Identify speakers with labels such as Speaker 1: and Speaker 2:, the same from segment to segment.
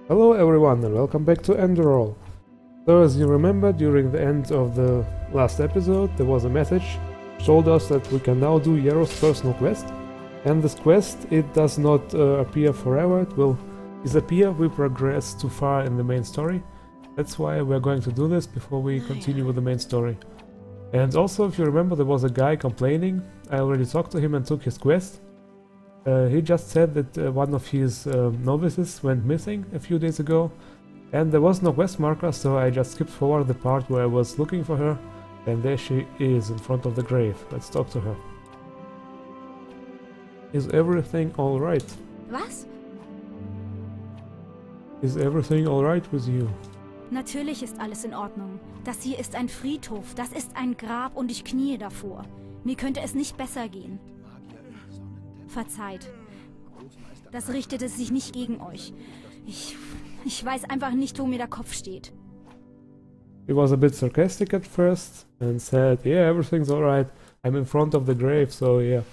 Speaker 1: Hello everyone and welcome back to Enderal. So as you remember, during the end of the last episode there was a message told us that we can now do Yero's personal quest, and this quest, it does not appear forever, it will disappear if we progress too far in the main story. That's why we're going to do this before we continue with the main story. And also, if you remember, there was a guy complaining. I already talked to him and took his quest. He just said that one of his novices went missing a few days ago, and there was no quest marker, so I just skipped forward the part where I was looking for her, and there she is in front of the grave. Let's talk to her. Is everything alright?
Speaker 2: Was?
Speaker 1: Is everything alright with you?
Speaker 2: Natürlich ist alles in Ordnung. Das hier ist ein Friedhof, das ist ein Grab und ich kniee davor. Mir könnte es nicht besser gehen. Verzeiht. Das richtete sich nicht gegen euch. Ich weiß einfach nicht, wo mir der Kopf steht.
Speaker 1: He was a bit sarcastic at first and said, yeah, everything's alright. I'm in front of the grave, so yeah.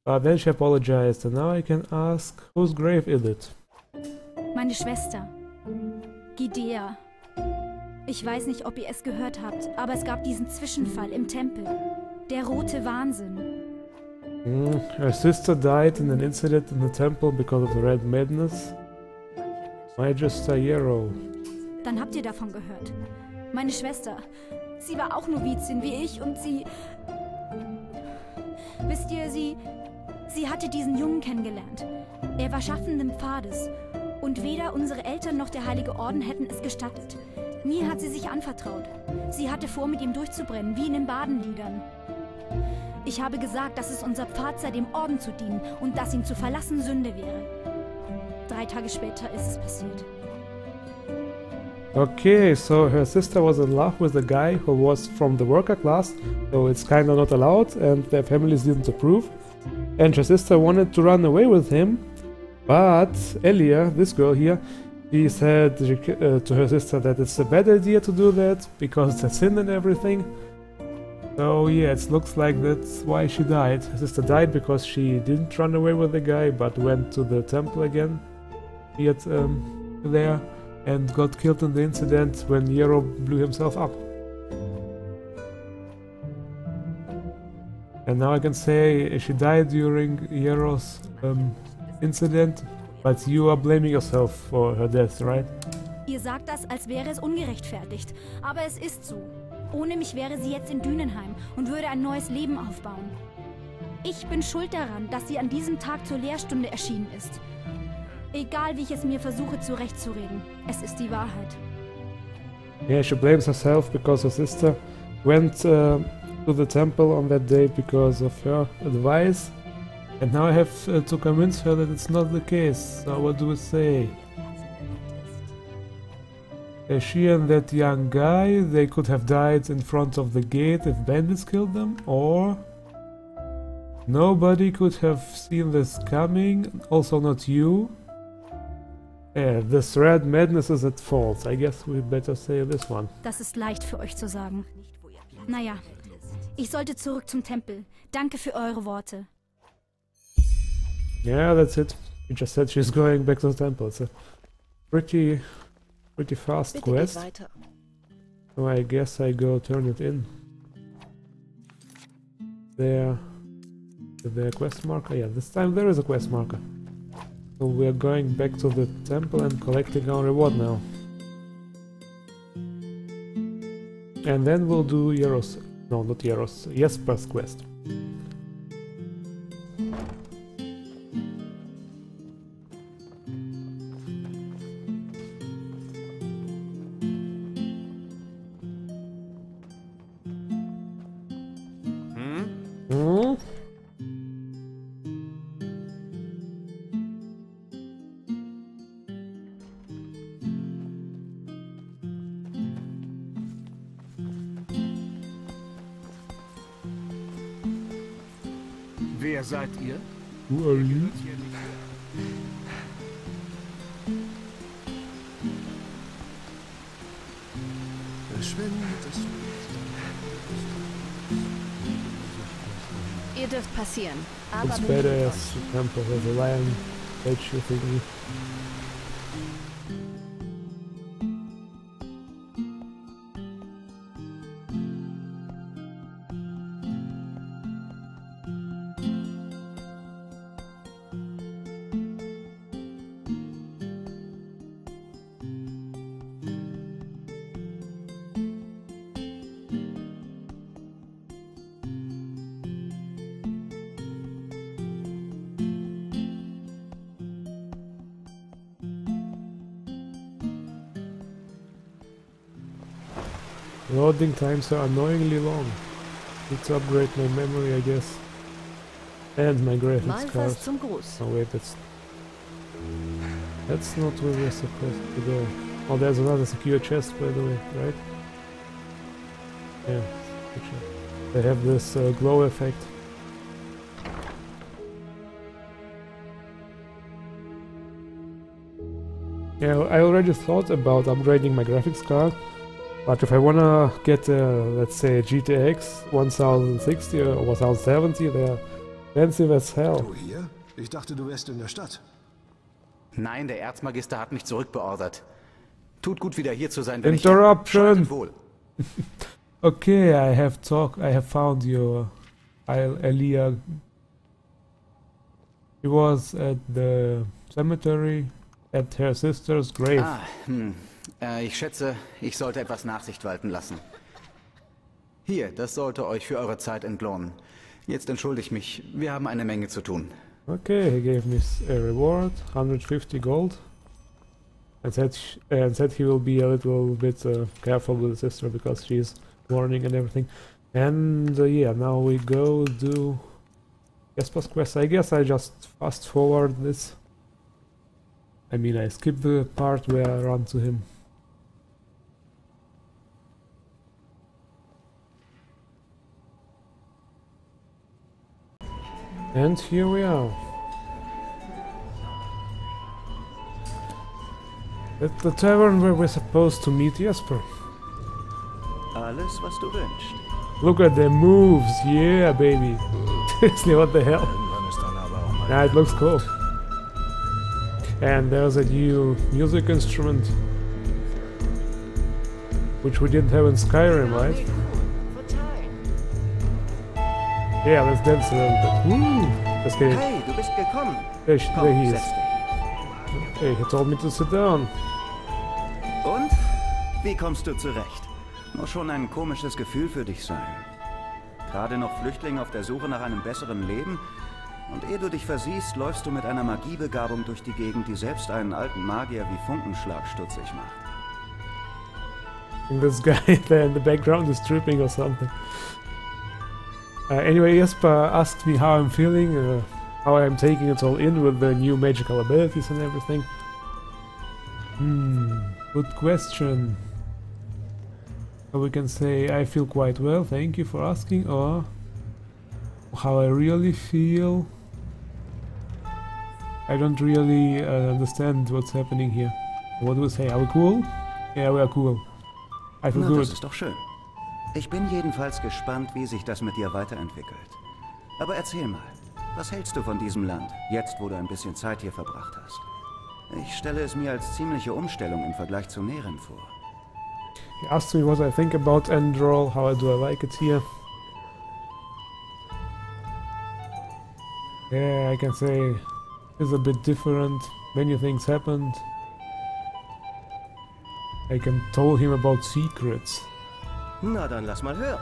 Speaker 1: But then she apologized, and now I can ask, whose grave is it?
Speaker 2: Meine Schwester. Gidea. Ich weiß nicht, ob ihr es gehört habt, aber es gab diesen Zwischenfall im Tempel. Der rote Wahnsinn.
Speaker 1: Her sister died in an incident in the temple because of the red madness. Magister Yero.
Speaker 2: Dann habt ihr davon gehört. Meine Schwester. Sie war auch Novizin wie ich und sie... Wisst ihr, sie hatte diesen Jungen kennengelernt. Er war schaffenden Pfades. Und weder unsere Eltern noch der Heilige Orden hätten es gestattet. Mir hat sie sich anvertraut. Sie hatte vor, mit ihm durchzubrennen, wie in den Badenliedern. Ich habe gesagt, dass es unser Pfad sei, dem Orden zu dienen und dass ihn zu verlassen Sünde wäre. 3 Tage später ist es passiert.
Speaker 1: Okay, so her sister was in love with a guy who was from the worker class, so it's kinda not allowed and their families didn't approve. And her sister wanted to run away with him, but Elia, this girl here, she said to her sister that it's a bad idea to do that because it's a sin and everything. So yeah, it looks like that's why she died. Her sister died because she didn't run away with the guy but went to the temple again, yet there, and got killed in the incident when Yero blew himself up. And now I can say she died during Yero's incident, but you are blaming yourself for her death, right?
Speaker 2: Ihr sagt das, als wäre es ungerechtfertigt, aber es ist so. Ohne mich wäre sie jetzt in Dünenheim und würde ein neues Leben aufbauen. Ich bin schuld daran, dass sie an diesem Tag zur Lehrstunde erschienen ist. Egal, wie ich es mir versuche zurechtzureden, es ist die Wahrheit.
Speaker 1: Yeah, she blames herself because her sister went to the temple on that day because of her advice. And now I have to convince her that it's not the case. So what do we say? She and that young guy, they could have died in front of the gate if bandits killed them, or nobody could have seen this coming, also not you. Yeah, this red madness is at fault. I guess we better say this one.
Speaker 2: Das ist leicht für euch zu sagen. Naja, ich sollte zurück zum Tempel. Danke für eure Worte.
Speaker 1: Yeah, that's it. She just said she's going back to the temple. It's a pretty fast quest. So I guess I go turn it in. There quest marker? Yeah, this time there is a quest marker. So we are going back to the temple and collecting our reward now. And then we'll do Yero's... No, not Yero's. Jesper's quest.
Speaker 3: Wer seid ihr?
Speaker 1: Who are you?
Speaker 4: Ihr dürft passieren, aber
Speaker 1: It's badass temple with a lion statue thingy. Loading times are annoyingly long. Need to upgrade my memory, I guess. And my graphics
Speaker 4: Mal
Speaker 1: card.
Speaker 4: fast zum Gruß.
Speaker 1: Oh wait, that's not where we're supposed to go. Oh, there's another secure chest, by the way, right? Yeah, they have this glow effect. Yeah, I already thought about upgrading my graphics card, but if I wanna get, let's say, GTX 1060 or 1070, they're expensive as hell.
Speaker 5: Du hier? Ich dachte, du wärst in der Stadt.
Speaker 6: Nein, der Erzmagister hat mich zurückbeordert. Tut gut, wieder hier zu sein, wenn
Speaker 1: Interruption!
Speaker 6: Schaltet wohl.
Speaker 1: Okay, I have found you, Elia. She was at the cemetery at her sister's grave.
Speaker 6: Ich schätze, ich sollte etwas Nachsicht walten lassen. Hier, das sollte euch für eure Zeit entlohnen. Jetzt entschuldige ich mich, wir haben eine Menge zu tun.
Speaker 1: Okay, he gave me a reward, 150 gold. And said he will be a little bit careful with his sister because she's mourning and everything. And yeah, now we go do Jesper's quest. I guess I just fast forward this. I mean, I skip the part where I run to him. And here we are. At the tavern where we're supposed to meet Jesper.
Speaker 7: Alles, was du wünschst.
Speaker 1: Look at the moves, yeah baby. Seriously, what the hell?
Speaker 5: Irgendwann ist dann aber auch mal...
Speaker 1: Yeah, it looks cool. And there's a new music instrument, which we didn't have in Skyrim, right? Yeah, let's dance a little bit. Woo! Just kidding.
Speaker 7: Hey, du bist gekommen.
Speaker 1: There he is.
Speaker 7: Setz dich.
Speaker 1: Hey, he told me to sit down.
Speaker 7: Und? Wie kommst du zurecht? Muss schon ein komisches Gefühl für dich sein. Gerade noch Flüchtling auf der Suche nach einem besseren Leben? Und ehe du dich versiehst, läufst du mit einer Magiebegabung durch die Gegend, die selbst einen alten Magier wie Funkenschlag stutzig macht.
Speaker 1: And this guy there in the background is tripping or something. Anyway, Jesper asked me how I'm feeling, how I'm taking it all in with the new magical abilities and everything. Good question. So we can say I feel quite well, thank you for asking, or how I really feel. I don't really understand what's happening here. What do we say? Are we cool? Yeah, we are cool. I feel
Speaker 7: Na,
Speaker 1: good.
Speaker 7: das ist doch schön. Ich bin jedenfalls gespannt, wie sich das mit dir weiterentwickelt. Aber erzähl mal, was hältst du von diesem Land, jetzt wo du ein bisschen Zeit hier verbracht hast? Ich stelle es mir als ziemliche Umstellung im Vergleich zu Neren vor.
Speaker 1: He asked me what I think about Enderal, how do I like it here. Yeah, I can say it's a bit different, many things happened. I can tell him about secrets.
Speaker 7: Na, dann lass mal hören.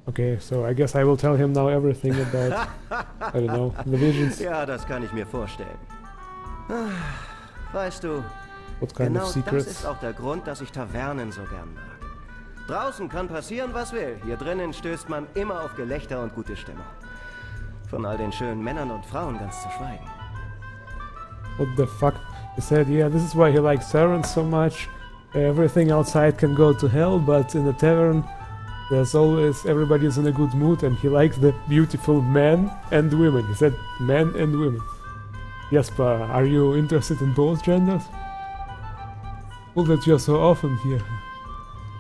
Speaker 1: Okay, so I guess I will tell him now everything about, I don't know, the visions.
Speaker 7: Ja, das kann ich mir vorstellen. Weißt du,
Speaker 1: What kind
Speaker 7: genau
Speaker 1: of
Speaker 7: das
Speaker 1: secrets?
Speaker 7: ist auch der Grund, dass ich Tavernen so gern mag. Draußen kann passieren, was will. Hier drinnen stößt man immer auf Gelächter und gute Stimmung. Von all den schönen Männern und Frauen ganz zu schweigen.
Speaker 1: What the fuck? He said, yeah, this is why he likes taverns so much. Everything outside can go to hell, but in the tavern there's always, everybody's in a good mood, and he likes the beautiful men and women. He said men and women. Jesper, are you interested in both genders? Well, that you're so often here.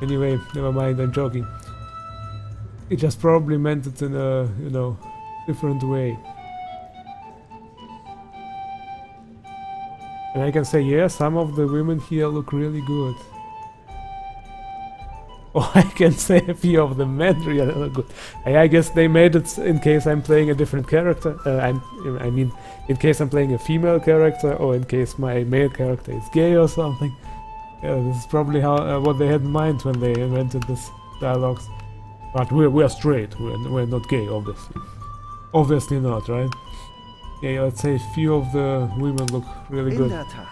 Speaker 1: Anyway, never mind, I'm joking. He just probably meant it in a, you know, different way. And I can say, yeah, some of the women here look really good. Oh, I can say a few of the men really look good. I guess they made it in case I'm playing a different character. I mean, in case I'm playing a female character, or in case my male character is gay or something. Yeah, this is probably how what they had in mind when they invented this dialogues. But we're straight. We're not gay, obviously. Obviously not, right? Yeah, let's say a few of the women look really
Speaker 7: In
Speaker 1: good.
Speaker 7: der Tat.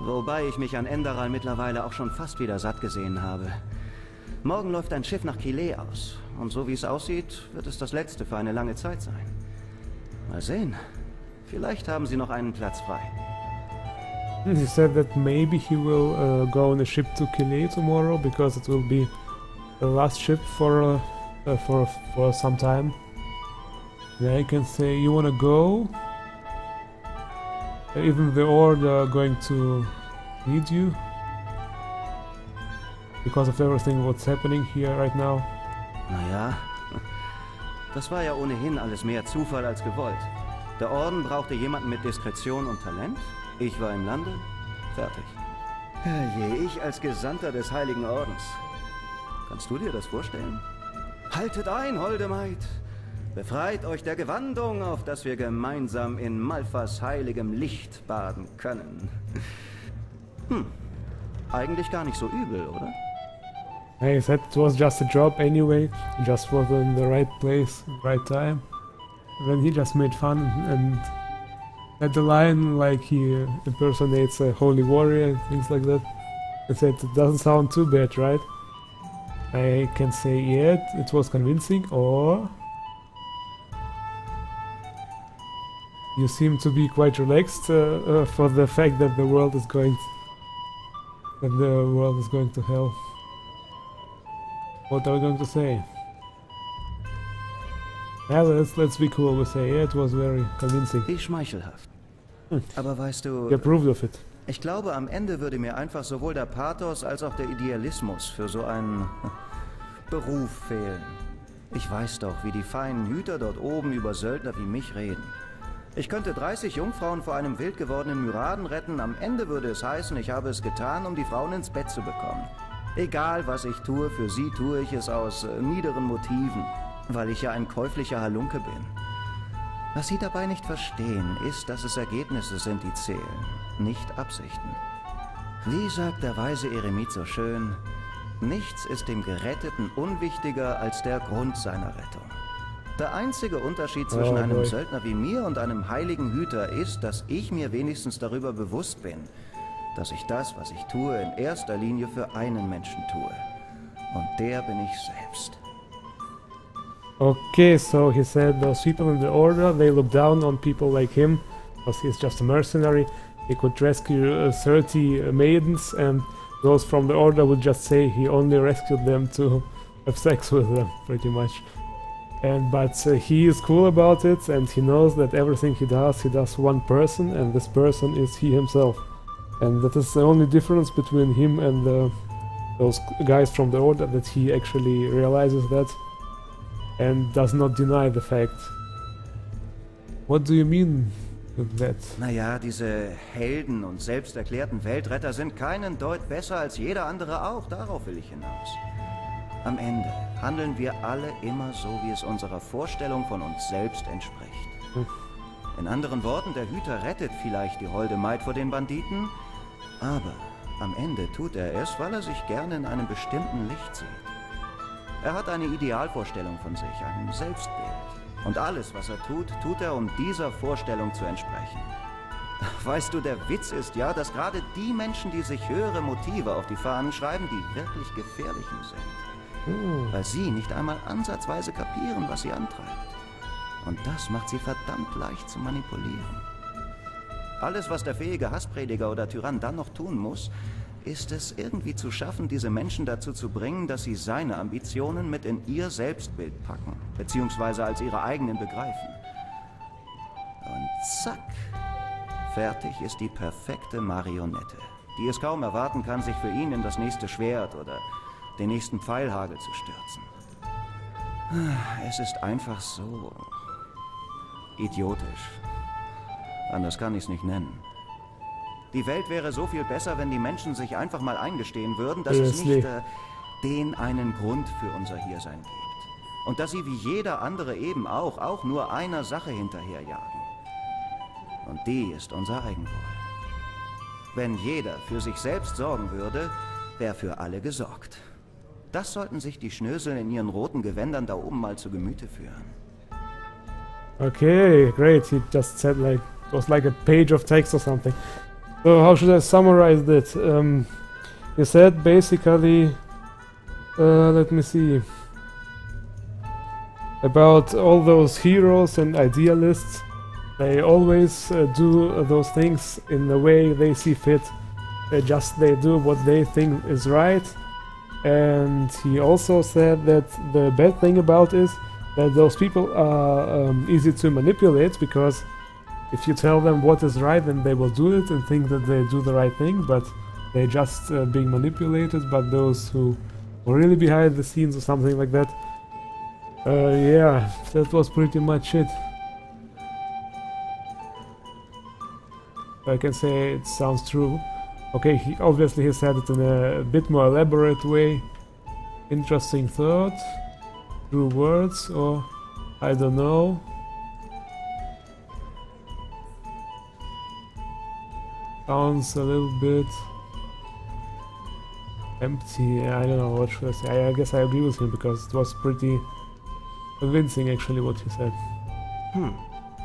Speaker 7: Wobei ich mich an Enderal mittlerweile auch schon fast wieder satt gesehen habe. Morgen läuft ein Schiff nach Killet aus. Und so wie es aussieht, wird es das letzte für eine lange Zeit sein. Mal sehen. Vielleicht haben sie noch einen Platz frei.
Speaker 1: He said that maybe he will go on a ship to Killet tomorrow because it will be the last ship for some time. Yeah, I can say, you wanna go? Even the Order are going to need you because of everything what's happening here right now.
Speaker 7: Naja, das war ja ohnehin alles mehr Zufall als gewollt. Der Orden brauchte jemanden mit Diskretion und Talent. Ich war im Lande. Fertig. Herrje, ich als Gesandter des Heiligen Ordens. Kannst du dir das vorstellen? Haltet ein, holde Maid! Befreit euch der Gewandung, auf dass wir gemeinsam in Malfas heiligem Licht baden können. Eigentlich gar nicht so übel, oder?
Speaker 1: He said it was just a job anyway, just was in the right place, right time. Then he just made fun and had the line like he impersonates a holy warrior and things like that. He said it doesn't sound too bad, right? I can say yeah, it was convincing, or you seem to be quite relaxed for the fact that the world is going to hell. What are we going to say? Yeah, let's be cool. We say, yeah, it was very convincing.
Speaker 7: Wie schmeichelhaft. Aber weißt du,
Speaker 1: He approved of it.
Speaker 7: ich glaube, am Ende würde mir einfach sowohl der Pathos als auch der Idealismus für so einen Beruf fehlen. Ich weiß doch, wie die feinen Hüter dort oben über Söldner wie mich reden. Ich könnte 30 Jungfrauen vor einem wild gewordenen Myraden retten. Am Ende würde es heißen, ich habe es getan, um die Frauen ins Bett zu bekommen. Egal, was ich tue, für sie tue ich es aus niederen Motiven, weil ich ja ein käuflicher Halunke bin. Was sie dabei nicht verstehen, ist, dass es Ergebnisse sind, die zählen, nicht Absichten. Wie sagt der weise Eremit so schön, nichts ist dem Geretteten unwichtiger als der Grund seiner Rettung. Der einzige Unterschied zwischen einem Söldner wie mir und einem heiligen Hüter ist, dass ich mir wenigstens darüber bewusst bin, dass ich das, was ich tue, in erster Linie für einen Menschen tue. Und der bin ich selbst.
Speaker 1: Okay, so he said those people in the Order, they look down on people like him, because he's just a mercenary. He could rescue 30 maidens, and those from the Order would just say he only rescued them to have sex with them, pretty much. But he is cool about it, and he knows that everything he does one person, and this person is he himself. And that is the only difference between him and those guys from the Order, that he actually realizes that and does not deny the fact. What do you mean with that?
Speaker 7: Naja, diese Helden und selbsterklärten Weltretter sind keinen Deut besser als jeder andere auch. Darauf will ich hinaus. Am Ende handeln wir alle immer so, wie es unserer Vorstellung von uns selbst entspricht. In anderen Worten, der Hüter rettet vielleicht die holde Maid vor den Banditen, aber am Ende tut er es, weil er sich gerne in einem bestimmten Licht sieht. Er hat eine Idealvorstellung von sich, ein Selbstbild. Und alles, was er tut, tut er, um dieser Vorstellung zu entsprechen. Weißt du, der Witz ist ja, dass gerade die Menschen, die sich höhere Motive auf die Fahnen schreiben, die wirklich gefährlichen sind. Weil sie nicht einmal ansatzweise kapieren, was sie antreibt. Und das macht sie verdammt leicht zu manipulieren. Alles, was der fähige Hassprediger oder Tyrann dann noch tun muss, ist es irgendwie zu schaffen, diese Menschen dazu zu bringen, dass sie seine Ambitionen mit in ihr Selbstbild packen, beziehungsweise als ihre eigenen begreifen. Und zack, fertig ist die perfekte Marionette, die es kaum erwarten kann, sich für ihn in das nächste Schwert oder den nächsten Pfeilhagel zu stürzen. Es ist einfach so idiotisch. Anders kann ich es nicht nennen. Die Welt wäre so viel besser, wenn die Menschen sich einfach mal eingestehen würden, dass es nicht den einen Grund für unser Hiersein gibt. Und dass sie wie jeder andere eben auch nur einer Sache hinterherjagen. Und die ist unser Eigenwohl. Wenn jeder für sich selbst sorgen würde, wäre für alle gesorgt. Das sollten sich die Schnösel in ihren roten Gewändern da oben mal zu Gemüte führen.
Speaker 1: Okay, great. He just said like, it was like a page of text or something. So how should I summarize that? He said basically, let me see, about all those heroes and idealists. They always do those things in the way they see fit. They do what they think is right. And he also said that the bad thing about is that those people are easy to manipulate, because if you tell them what is right, then they will do it and think that they do the right thing, but they're just being manipulated by those who were really behind the scenes or something like that. Yeah, that was pretty much it. I can say it sounds true. Okay, he obviously said it in a bit more elaborate way. Interesting thought. True words, or I don't know. Sounds a little bit empty. I don't know, what should I say. I guess I agree with him, because it was pretty convincing actually what he said.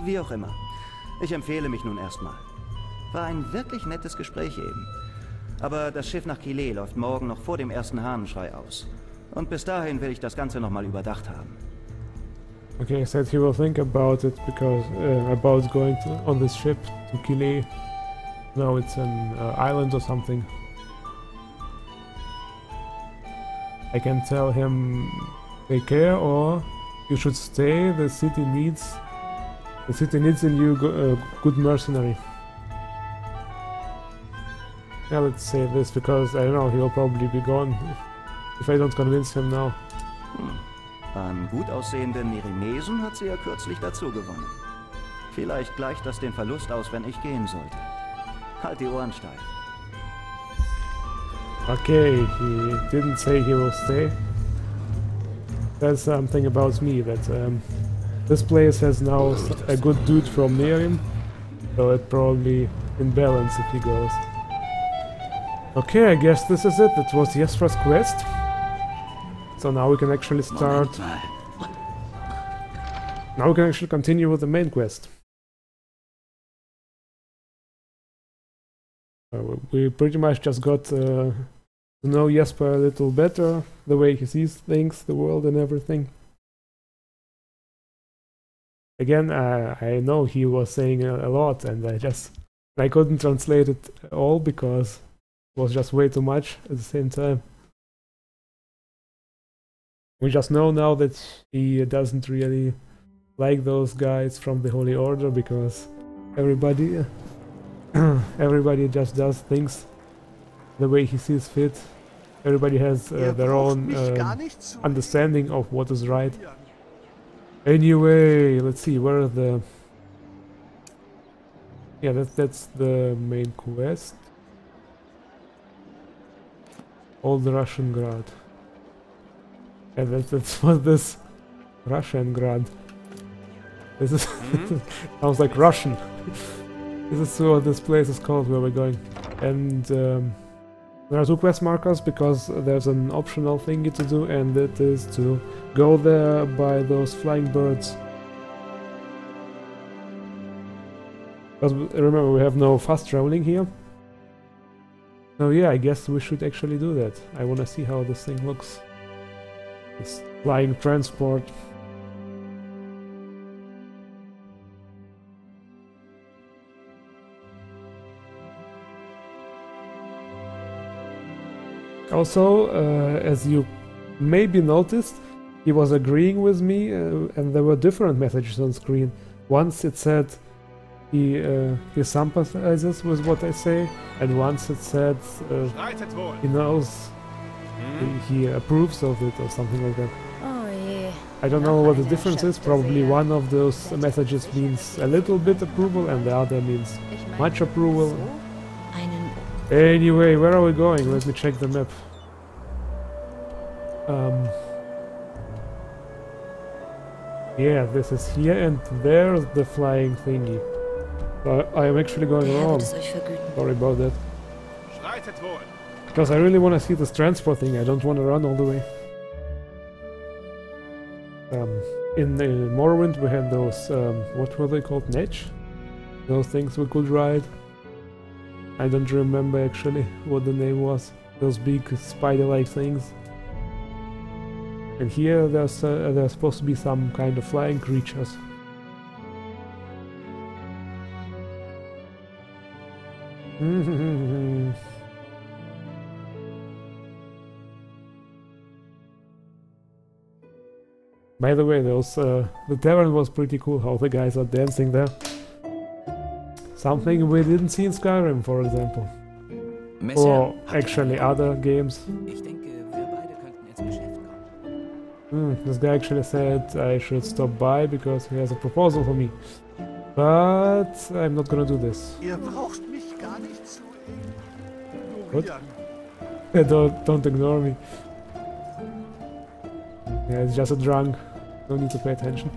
Speaker 7: Wie auch immer. Ich empfehle mich nun erstmal. War ein wirklich nettes Gespräch eben. Aber das Schiff nach Kilé läuft morgen noch vor dem ersten Hahnenschrei aus. Und bis dahin will ich das Ganze nochmal überdacht haben.
Speaker 1: Okay, he said he will think about it, because about going on this ship to Kilé. No, it's an island or something. I can tell him take care, or you should stay. The city needs a new good mercenary. Yeah, let's say this, because I don't know, he'll probably be gone if I don't convince him now.
Speaker 7: An gut aussehenden Nerimesen hat sie ja kürzlich dazu gewonnen. Vielleicht gleicht das den Verlust aus, wenn ich gehen sollte. Halt die Ohren steif.
Speaker 1: Okay, he didn't say he will stay. That's something about me, that this place has now a good dude from near him, so it probably in balance if he goes. Okay, I guess this is it. That was Jesper's quest. So now we can actually start. Now we can actually continue with the main quest. We pretty much just got to know Jesper a little better, the way he sees things, the world and everything. Again, I know he was saying a lot, and I couldn't translate it all because it was just way too much at the same time. We just know now that he doesn't really like those guys from the Holy Order, because everybody just does things the way he sees fit. Everybody has their own understanding of what is right. Anyway, let's see, where are the... Yeah, that's the main quest. Old Russian Grad. Yeah, that's what this Russian Grad. This is sounds like Russian. This is what this place is called where we're going. And there are two quest markers, because there's an optional thingy to do, and it is to go there by those flying birds. Because remember, we have no fast traveling here. So yeah, I guess we should actually do that. I want to see how this thing looks. This flying transport. Also, as you maybe noticed, he was agreeing with me, and there were different messages on screen. Once it said he sympathizes with what I say, and once it said he knows, he approves of it or something like that.
Speaker 4: Oh yeah.
Speaker 1: I don't know what the difference is. Probably one of those messages means a little bit approval, and the other means much approval. Anyway, where are we going? Let me check the map. Yeah, this is here, and there's the flying thingy. I am actually going wrong. Sorry about that. Because I really want to see this transport thing. I don't want to run all the way. In Morrowind we had those, what were they called? Netch? Those things we could ride. I don't remember actually what the name was. Those big spider-like things. And here there's supposed to be some kind of flying creatures. By the way, the tavern was pretty cool, how the guys are dancing there. Something we didn't see in Skyrim, for example. Or actually other games. This guy actually said I should stop by because he has a proposal for me. But I'm not gonna do this. What? Don't ignore me. Yeah, it's just a drunk. No need to pay attention.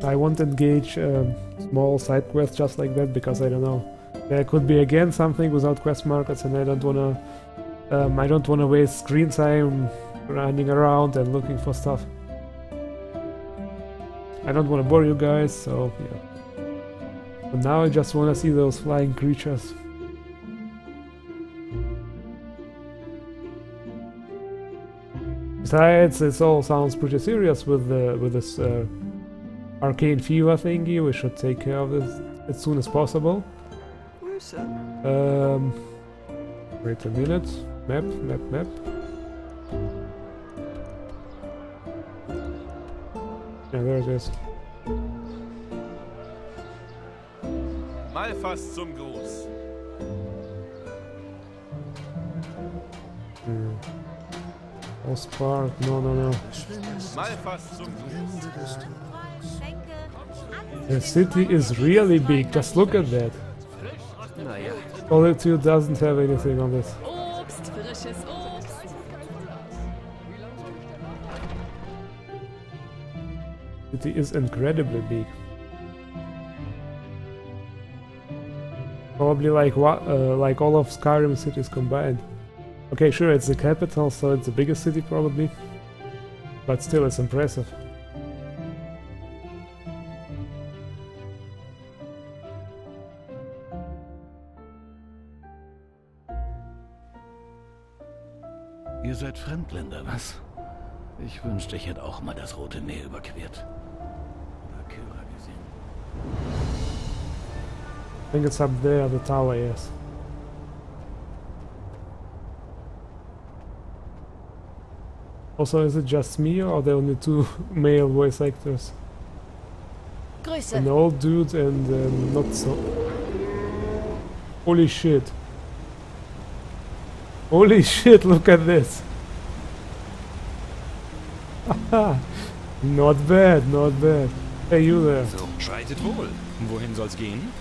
Speaker 1: I won't engage small side quests just like that because I don't know. There could be again something without quest markers, and I don't wanna waste screen time running around and looking for stuff. I don't wanna bore you guys, so yeah. But now I just wanna see those flying creatures. Besides, this all sounds pretty serious with this arcane fever thingy. We should take care of this as soon as possible. Wait a minute. Map. Yeah, there it is.
Speaker 8: Mal fast zum Gruß.
Speaker 1: House Park, no.
Speaker 8: Mal fast zum Gruß.
Speaker 1: The city is really big, just look at that. Solitude doesn't have anything on this.
Speaker 4: Obst, frisches Obst.
Speaker 1: City is incredibly big. Probably like all of Skyrim cities combined. Okay, sure, it's the capital, so it's the biggest city probably, but still it's impressive.
Speaker 9: Ihr seid Fremdländer, was? Ich wünschte, ich hätte auch mal das Rote Meer überquert. Oder Kyra gesehen.
Speaker 1: I think it's up there, the tower, yes. Also, is it just me, or are there only two male voice actors?
Speaker 4: Grüße.
Speaker 1: An old dude and not so... Holy shit. Holy shit, look at this. Not bad, not bad. Hey, you there.
Speaker 8: So, schreitet wohl. Wohin soll's gehen?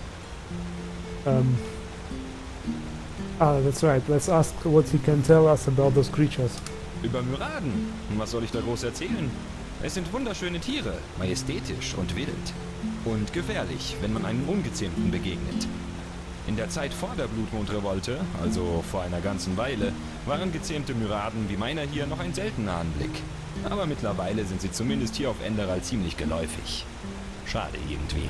Speaker 1: That's right. Let's ask what he can tell us about those creatures.
Speaker 8: Über Myraden. Was soll ich da groß erzählen? Es sind wunderschöne Tiere, majestätisch und wild. Und gefährlich, wenn man einem Ungezähmten begegnet. In der Zeit vor der Blutmondrevolte, also vor einer ganzen Weile, waren gezähmte Myraden wie meiner hier noch ein seltener Anblick. Aber mittlerweile sind sie zumindest hier auf Enderal ziemlich geläufig. Schade irgendwie.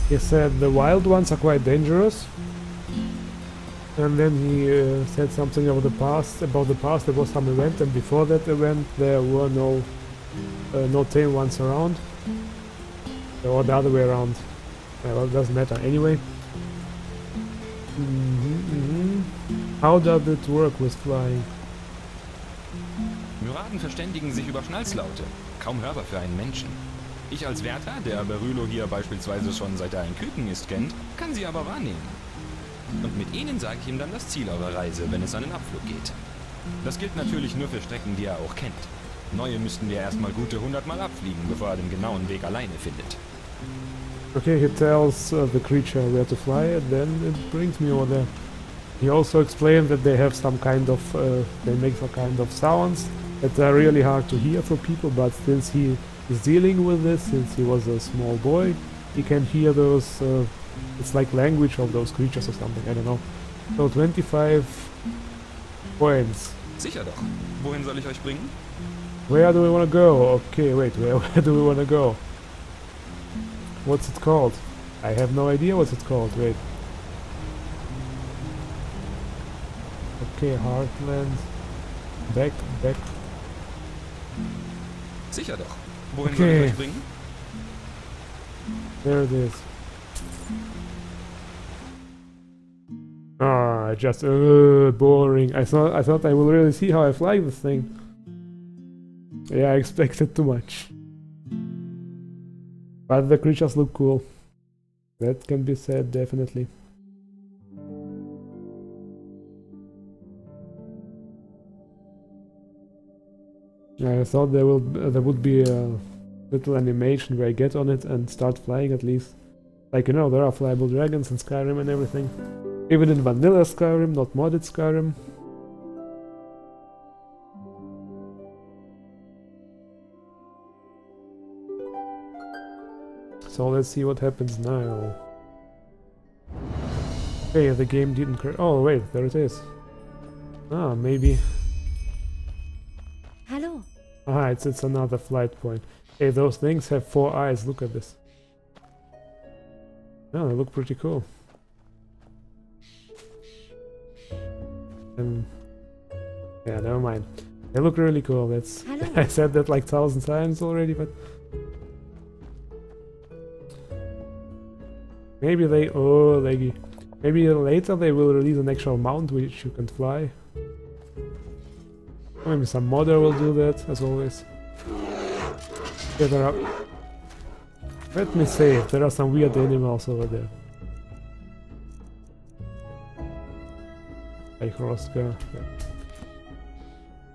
Speaker 1: He said the wild ones are quite dangerous. And then he said something about the past. There was some event, and before that event there were no tame ones around. Or the other way around. Well, it doesn't matter anyway. How does it work with flying?
Speaker 8: Myraden verständigen sich über Schnalzlaute. Kaum hörbar für einen Menschen. Ich als Wärter, der Berylo hier beispielsweise schon seit er ein Küken ist kennt, kann sie aber wahrnehmen. Und mit ihnen sage ich ihm dann das Ziel eurer Reise, wenn es an den Abflug geht. Das gilt natürlich nur für Strecken, die er auch kennt. Neue müssten wir erstmal gute 100 Mal abfliegen, bevor er den genauen Weg alleine findet.
Speaker 1: Okay, he tells the creature where to fly, and then it brings me over there. He also explained that they have some kind of, they make some kind of sounds that are really hard to hear for people, but since he is dealing with this, since he was a small boy, he can hear those, it's like language of those creatures or something, I don't know. So 25 points.
Speaker 8: Sicher doch. Wohin soll ich euch bringen?
Speaker 1: Where do we want to go? Okay, wait, where do we want to go? What's it called? I have no idea what's it called, wait. Okay, Heartland. Back.
Speaker 8: Sicher doch. Wohin soll ich euch bringen?
Speaker 1: There it is. Ah, just boring. I thought I will really see how I fly this thing. Yeah, I expected too much. But the creatures look cool. That can be said, definitely. I thought there would be a little animation where I get on it and start flying at least. Like, you know, there are flyable dragons in Skyrim and everything. Even in vanilla Skyrim, not modded Skyrim. So let's see what happens now. Okay, the game didn't crash. Oh wait, there it is. Ah, maybe.
Speaker 2: Hallo.
Speaker 1: Ah, it's another flight point. Hey, those things have 4 eyes, look at this. Oh, they look pretty cool. And yeah, never mind. They look really cool. That's I said that like 1,000 times already, but maybe they laggy. Maybe later they will release an actual mount which you can fly. Or maybe some modder will do that, as always. Yeah, there are. Let me say, there are some weird animals over there. Like Roska.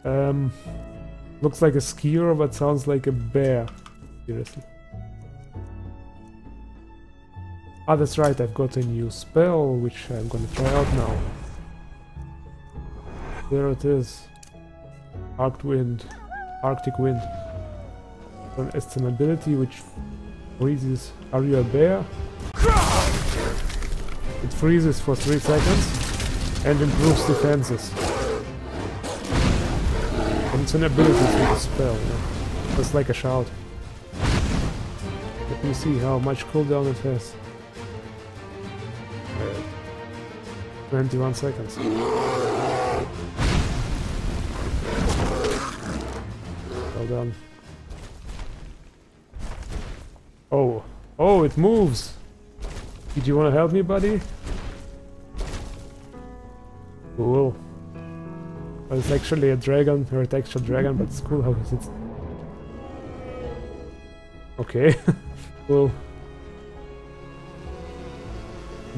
Speaker 1: Yeah. Looks like a skier, but sounds like a bear. Seriously. Ah, that's right, I've got a new spell, which I'm gonna try out now. There it is. Arctic Wind. It's an ability which freezes. Are you a bear? It freezes for 3 seconds and improves defenses. And it's an ability with a spell, yeah. It's like a shout. Let me see how much cooldown it has. 21 seconds. Well done. Oh, it moves! Did you want to help me, buddy? Cool. Well, it's actually a dragon, or a textured dragon, but it's cool how it sits. Okay, cool.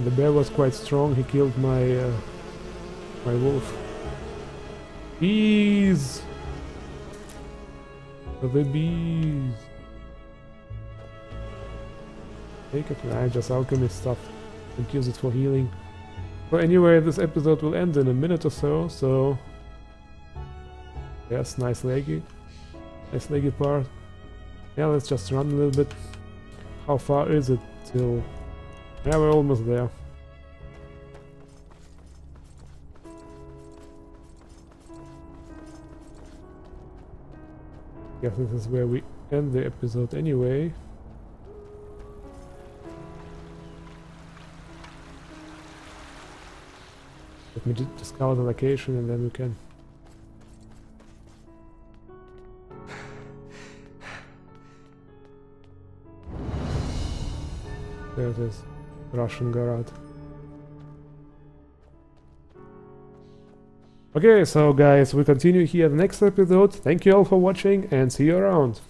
Speaker 1: The bear was quite strong, he killed my my wolf. Bees! The bees! Take it, I just alchemy stuff and use it for healing. Well, anyway, this episode will end in a minute or so, yes, nice leggy part. Yeah, let's just run a little bit. How far is it till... Yeah, we're almost there. Guess this is where we end the episode anyway. Let me discover the location and then we can... There it is. Russian Garage. Okay, so guys, we continue here the next episode. Thank you all for watching and see you around.